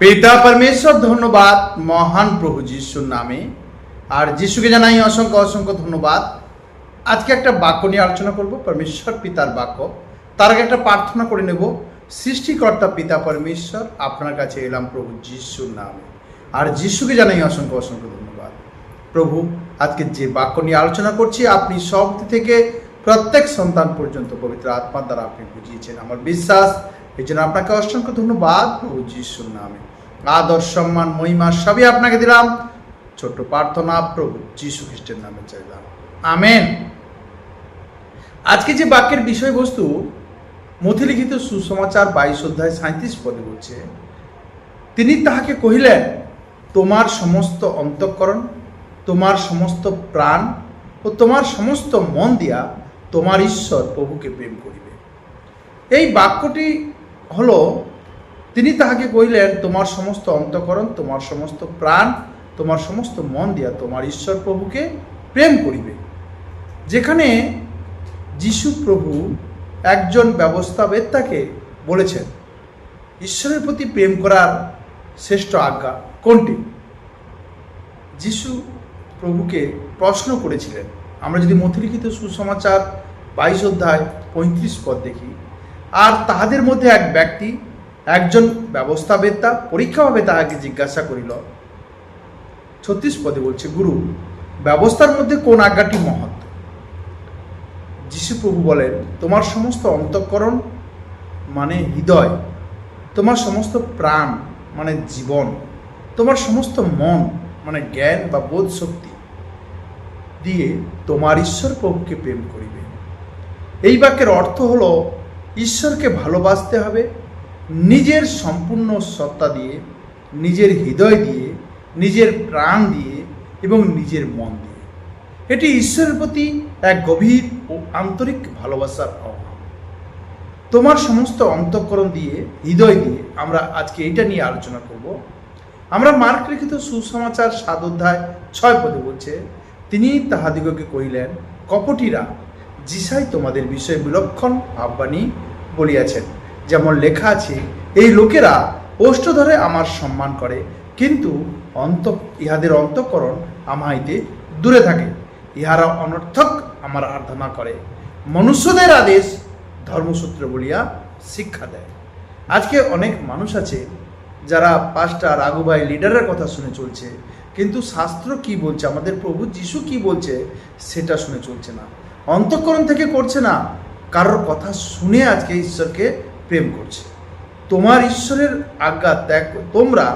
পিতা परमेश्वर ধন্যবাদ মহান প্রভু যিশুর নামে। আর যিশুকে জানাই অসংখ্য অসংখ্য ধন্যবাদ। আজকে একটা বাক্য নিয়ে আলোচনা করব, পরমেশ্বর পিতার বাক্য। তার আগে একটা প্রার্থনা করে নেব। সৃষ্টিকর্তা পিতা পরমেশ্বর, আপনার কাছে এলাম প্রভু যিশুর নামে। আর যিশুকে জানাই অসংখ্য অসংখ্য ধন্যবাদ। প্রভু, আজকে যে বাক্য নিয়ে আলোচনা করছি, আপনি সব থেকে প্রত্যেক সন্তান পর্যন্ত পবিত্র আত্মার দ্বারা আপনি বুঝিয়েছেন আমার বিশ্বাস। এই জন্য আপনাকে অসংখ্য ধন্যবাদ প্রভু যিশুর নামে। আদর সম্মান মহিমা সবই আপনাকে দিলাম। ছোট্ট প্রার্থনা প্রভু যিশু খ্রিস্টের নামে চাইলাম, আমেন। আজকে যে বাক্যের বিষয়বস্তু মথিলিখিত সুসমাচার 22 অধ্যায় 37 পদে বলছে, তিনি তাহাকে কহিলেন, তোমার সমস্ত অন্তঃকরণ, তোমার সমস্ত প্রাণ ও তোমার সমস্ত মন দিয়া তোমার ঈশ্বর প্রভুকে প্রেম করিবে। এই বাক্যটি হলো, তিনি তাহাকে কহিলেন, তোমার সমস্ত অন্তঃকরণ, তোমার সমস্ত প্রাণ, তোমার সমস্ত মন দিয়া তোমার ঈশ্বর প্রভুকে প্রেম করিবে। যেখানে যিশু প্রভু একজন ব্যবস্থাবেত্তাকে বলেছেন ঈশ্বরের প্রতি প্রেম করার শ্রেষ্ঠ আজ্ঞা কোনটি। যিশু প্রভুকে প্রশ্ন করেছিলেন। আমরা যদি মথিলিখিত সুসমাচার 22 অধ্যায় 35 পদ দেখি, আর তাহাদের মধ্যে এক ব্যক্তি, একজন ব্যবস্থাবেত্তা পরীক্ষাভাবে তাহাকে জিজ্ঞাসা করিল। 36 পদে বলছে, গুরু, ব্যবস্থার মধ্যে কোন আজ্ঞাটি মহৎ? যিশু প্রভু বলেন, তোমার সমস্ত অন্তঃকরণ মানে হৃদয়, তোমার সমস্ত প্রাণ মানে জীবন, তোমার সমস্ত মন মানে জ্ঞান বা বোধ শক্তি দিয়ে তোমার ঈশ্বর প্রভুকে প্রেম করিবে। এই বাক্যের অর্থ হলো, ঈশ্বরকে ভালোবাসতে হবে নিজের সম্পূর্ণ সত্তা দিয়ে, নিজের হৃদয় দিয়ে, নিজের প্রাণ দিয়ে এবং নিজের মন দিয়ে। এটি ঈশ্বরের প্রতি এক গভীর ও আন্তরিক ভালোবাসার আহ্বান। তোমার সমস্ত অন্তঃকরণ দিয়ে, হৃদয় দিয়ে, আমরা আজকে এইটা নিয়ে আলোচনা করব। আমরা মার্ক লিখিত সুসমাচার 7 অধ্যায় 6 পদে বলছে, তিনি তাহাদিগকে কহিলেন, কপটিরা, যিশাই তোমাদের বিষয়ে বিলক্ষণ ভাববাণী বলিয়াছেন, যেমন লেখা আছে, এই লোকেরা ওষ্ঠ ধরে আমার সম্মান করে, কিন্তু ইহাদের অন্তঃকরণ আমার হইতে দূরে থাকে। ইহারা অনর্থক আমার আরাধনা করে, মনুষ্যদের আদেশ ধর্মসূত্র বলিয়া শিক্ষা দেয়। আজকে অনেক মানুষ আছে যারা পাস্টার, আগুভাই, ভাই, লিডারের কথা শুনে চলছে, কিন্তু শাস্ত্র কি বলছে, আমাদের প্রভু যিশু কি বলছে সেটা শুনে চলছে না, অন্তঃকরণ থেকে করছে না, কারোর কথা শুনে আজকে ঈশ্বরকে প্রেম করছে। তোমার ঈশ্বরের আজ্ঞা ত্যাগ, তোমরা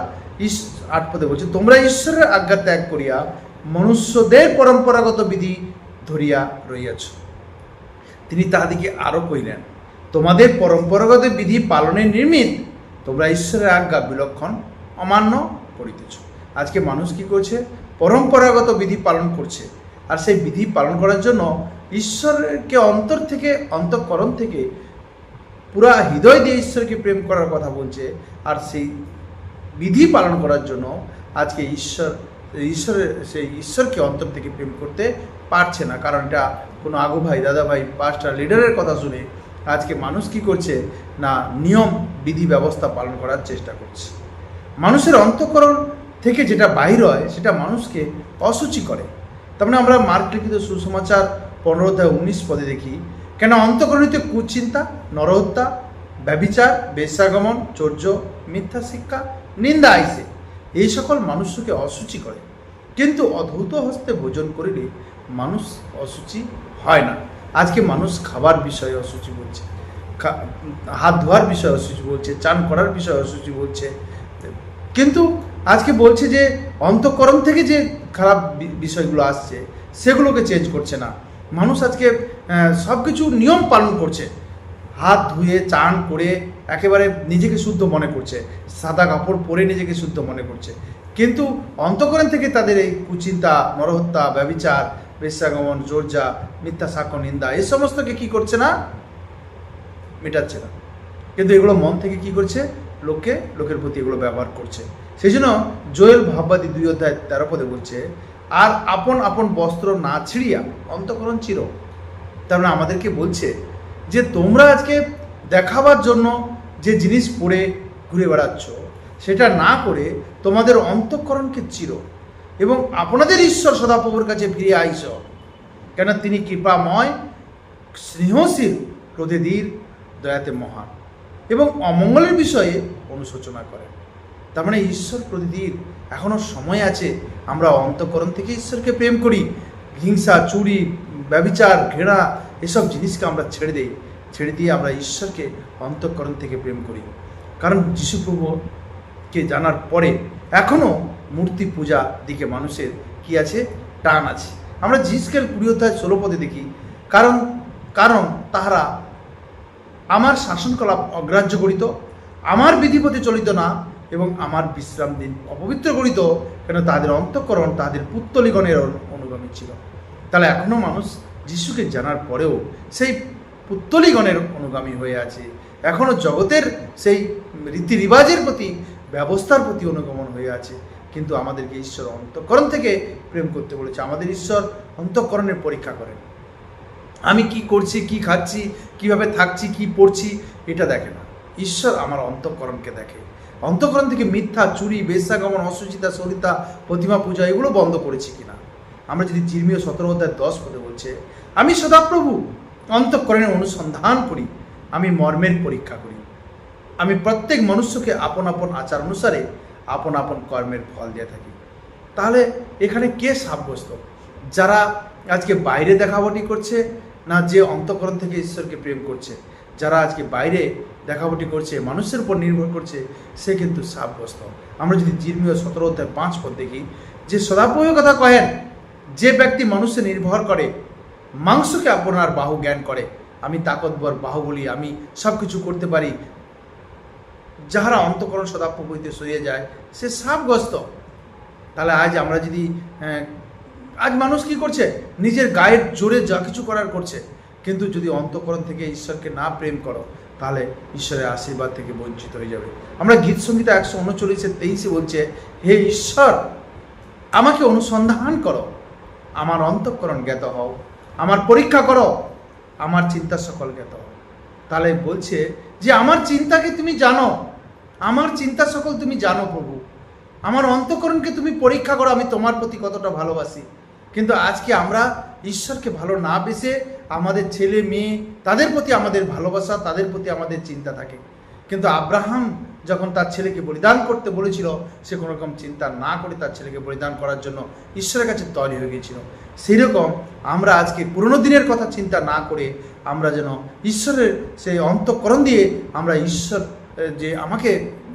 8 পদে বলছে, তোমরা ঈশ্বরের আজ্ঞা ত্যাগ করিয়া মনুষ্যদের পরম্পরাগত বিধি ধরিয়া রইয়াছ। তিনি তাহাদিকে আরো কহিলেন, তোমাদের পরম্পরাগত বিধি পালনের নিমিত্ত তোমরা ঈশ্বরের আজ্ঞা বিলক্ষণ অমান্য করিতেছ। আজকে মানুষ কি করছে? পরম্পরাগত বিধি পালন করছে, আর সেই বিধি পালন করার জন্য ঈশ্বরকে অন্তর থেকে, অন্তঃকরণ থেকে, পুরা হৃদয় দিয়ে ঈশ্বরকে প্রেম করার কথা বলছে, আর সেই বিধি পালন করার জন্য আজকে সেই ঈশ্বরকে অন্তর থেকে প্রেম করতে পারছে না। কারণ এটা কোনো আগু ভাই, দাদা ভাই, পাস্টার, লিডারের কথা শুনে আজকে মানুষ কি করছে না, নিয়ম বিধি ব্যবস্থা পালন করার চেষ্টা করছে। মানুষের অন্তঃকরণ থেকে যেটা বাহির হয় সেটা মানুষকে অসুচি করে। তার মানে আমরা মার্ক লিখিত সুসমাচার 15 অধ্যায় 19 পদে দেখি, কেন অন্তঃকরণিতে কুচিন্তা, নরহত্যা, ব্যভিচার, বেশ্যাগমন, চৌর্য, মিথ্যা শিক্ষা, নিন্দা আইসে, এই সকল মানুষকে অসুচি করে। কিন্তু অধৌত হস্তে ভোজন করিলে মানুষ অসুচি হয় না। আজকে মানুষ খাবার বিষয়ে অসুচি বলছে, হাত ধোয়ার বিষয়ে অসুচি বলছে, চান করার বিষয়ে অসুচি বলছে, কিন্তু আজকে বলছে যে অন্তঃকরণ থেকে যে খারাপ বিষয়গুলো আসছে সেগুলোকে চেঞ্জ করছে না। মানুষ আজকে সব কিছু নিয়ম পালন করছে, হাত ধুয়ে চান করে একেবারে নিজেকে শুদ্ধ মনে করছে, সাদা কাপড় পরে নিজেকে শুদ্ধ মনে করছে, কিন্তু অন্তঃকরণ থেকে তাদের এই কুচিন্তা, নরহত্যা, ব্যভিচার, বেশ্যাগমন, জোরজা, মিথ্যা সাক্ষ্য, নিন্দা, এই সমস্তকে কি করছে না, মেটাচ্ছে না। কিন্তু এগুলো মন থেকে কি করছে, লোকের প্রতি এগুলো ব্যবহার করছে। সেই জন্য জোয়েল ভাববাদী 2 অধ্যায় 13 পদে বলছে, আর আপন আপন বস্ত্র না ছিঁড়িয়া অন্তঃকরণ চিরো। তার মানে আমাদেরকে বলছে যে তোমরা আজকে দেখাবার জন্য যে জিনিস পরে ঘুরে বেড়াচ্ছ, সেটা না করে তোমাদের অন্তঃকরণকে চিরো এবং আপনাদের ঈশ্বর সদাপ্রভুর কাছে ফিরে আইস, কেন তিনি কৃপাময়, স্নেহশীল, ক্রোধে দয়াতে মহান এবং অমঙ্গলের বিষয়ে অনুশোচনা করেন। তার মানে ঈশ্বর প্রতিদিন এখনও সময় আছে আমরা অন্তঃকরণ থেকে ঈশ্বরকে প্রেম করি। হিংসা, চুরি, ব্যভিচার, ঘৃণা এসব জিনিসকে আমরা ছেড়ে দিয়ে আমরা ঈশ্বরকে অন্তঃকরণ থেকে প্রেম করি। কারণ যীশু প্রভুকে জানার পরে এখনও মূর্তি পূজা দিকে মানুষের কি আছে, টান আছে। আমরা জিসকেল 20:16 দেখি, কারণ তাহারা আমার শাসনকলাপ অগ্রাহ্য করিত, আমার বিধিপতি চলিত না এবং আমার বিশ্রাম দিন অপবিত্র করিত, কেন তাদের অন্তঃকরণ তাদের পুত্তলিগণের অনুগামী ছিল। তাহলে এখনও মানুষ যিশুকে জানার পরেও সেই পুত্তলিগণের অনুগামী হয়ে আছে, এখনও জগতের সেই রীতি রিবাজের প্রতি, ব্যবস্থার প্রতি অনুগমন হয়ে আছে। কিন্তু আমাদেরকে ঈশ্বর অন্তঃকরণ থেকে প্রেম করতে বলেছে। আমাদের ঈশ্বর অন্তঃকরণের পরীক্ষা করেন। আমি কি করছি, কি খাচ্ছি, কিভাবে থাকছি, কি পড়ছি, এটা দেখে না। ঈশ্বর আমার অন্তঃকরণকে দেখে। অন্তঃকরণ থেকে মিথ্যা, চুরি, বেশ্যাগমন, অশুচিতা, সরিতা, প্রতিমা পূজা এগুলো বন্ধ করেছি কিনা। আমরা যদি জিরমীয় 17:10 বলছে, আমি সদাপ্রভু অন্তঃকরণের অনুসন্ধান করি, আমি মর্মের পরীক্ষা করি, আমি প্রত্যেক মনুষ্যকে আপন আপন আচার অনুসারে আপন আপন কর্মের ফল দিয়ে থাকি। তাহলে এখানে কে সাব্যস্ত? যারা আজকে বাইরে দেখাবটি করছে, না যে অন্তঃকরণ থেকে ঈশ্বরকে প্রেম করছে? যারা আজকে বাইরে দেখাবটি করছে, মানুষের উপর নির্ভর করছে, সে কিন্তু সাব্যস্ত। আমরা যদি জিরমীয় 17:5 দেখি, যে সদাপ্রভুর কথা কহেন, যে ব্যক্তি মানুষে নির্ভর করে, মাংসকে আপনার বাহু জ্ঞান করে, আমি তাকতবর বাহুবলী, আমি সব কিছু করতে পারি, যাহারা অন্তঃকরণ সদাপ্রভু হইতে সরিয়ে যায়, সে সাপগ্রস্ত। তাহলে আজ আমরা যদি আজ মানুষ কি করছে, নিজের গায়ের জোরে যা কিছু করার করছে, কিন্তু যদি অন্তঃকরণ থেকে ঈশ্বরকে না প্রেম করো, তাহলে ঈশ্বরের আশীর্বাদ থেকে বঞ্চিত হয়ে যাবে। আমরা গীত সংহিতা 139:23 বলছে, হে ঈশ্বর, আমাকে অনুসন্ধান করো, আমার অন্তঃকরণ জ্ঞাত হও, আমার পরীক্ষা করো, আমার চিন্তা সকল জ্ঞাত হও। তাহলে বলছে যে আমার চিন্তাকে তুমি জানো, আমার চিন্তা সকল তুমি জানো প্রভু, আমার অন্তঃকরণকে তুমি পরীক্ষা করো, আমি তোমার প্রতি কতটা ভালোবাসি। কিন্তু আজকে আমরা ঈশ্বরকে ভালো না বেসে আমাদের ছেলে মেয়ে, তাদের প্রতি আমাদের ভালোবাসা, তাদের প্রতি আমাদের চিন্তা থাকে। কিন্তু আব্রাহাম যখন তার ছেলেকে বলিদান করতে বলেছিল, সে কোনো রকম চিন্তা না করে তার ছেলেকে বলিদান করার জন্য ঈশ্বরের কাছে তৈরি হয়ে গিয়েছিল। সেই রকম আমরা আজকে পুরনো দিনের কথা চিন্তা না করে আমরা যেন ঈশ্বরের সেই অন্তঃকরণ দিয়ে আমরা ঈশ্বর যে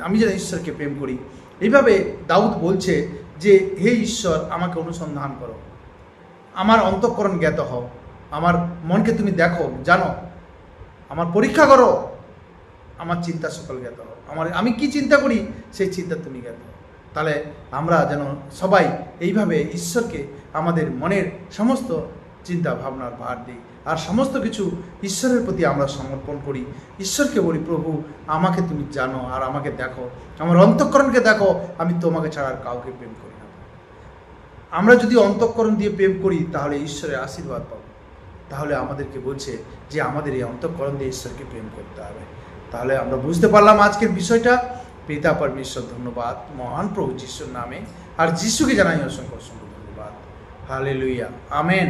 আমি যেন ঈশ্বরকে প্রেম করি। এইভাবে দাউদ বলছে যে, হে ঈশ্বর, আমাকে অনুসন্ধান করো, আমার অন্তঃকরণ জ্ঞাত হও, আমার মনকে তুমি দেখো, জানো, আমার পরীক্ষা করো, আমার চিন্তা সকল জ্ঞাত হও, আমি কি চিন্তা করি সেই চিন্তা তুমি জ্ঞাত হও। তাহলে আমরা যেন সবাই এইভাবে ঈশ্বরকে আমাদের মনের সমস্ত চিন্তা ভাবনার ভার দিই, আর সমস্ত কিছু ঈশ্বরের প্রতি আমরা সমর্পণ করি। ঈশ্বরকে বলি, প্রভু আমাকে তুমি জানো আর আমাকে দেখো, আমার অন্তঃকরণকে দেখো, আমি তোমাকে ছাড়া আর কাউকে প্রেম করি না। আমরা যদি অন্তঃকরণ দিয়ে প্রেম করি তাহলে ঈশ্বরের আশীর্বাদ পাবো। তাহলে আমাদেরকে বলছে যে আমাদের এই অন্তঃকরণ দিয়ে ঈশ্বরকে প্রেম করতে হবে। তাহলে আমরা বুঝতে পারলাম আজকের বিষয়টা। পিতা পরমেশ্বর ধন্যবাদ মহান প্রভু যিশুর নামে, আর যিশুকে জানাই অসংখ্য অসংখ্য ধন্যবাদ। Hallelujah, amen.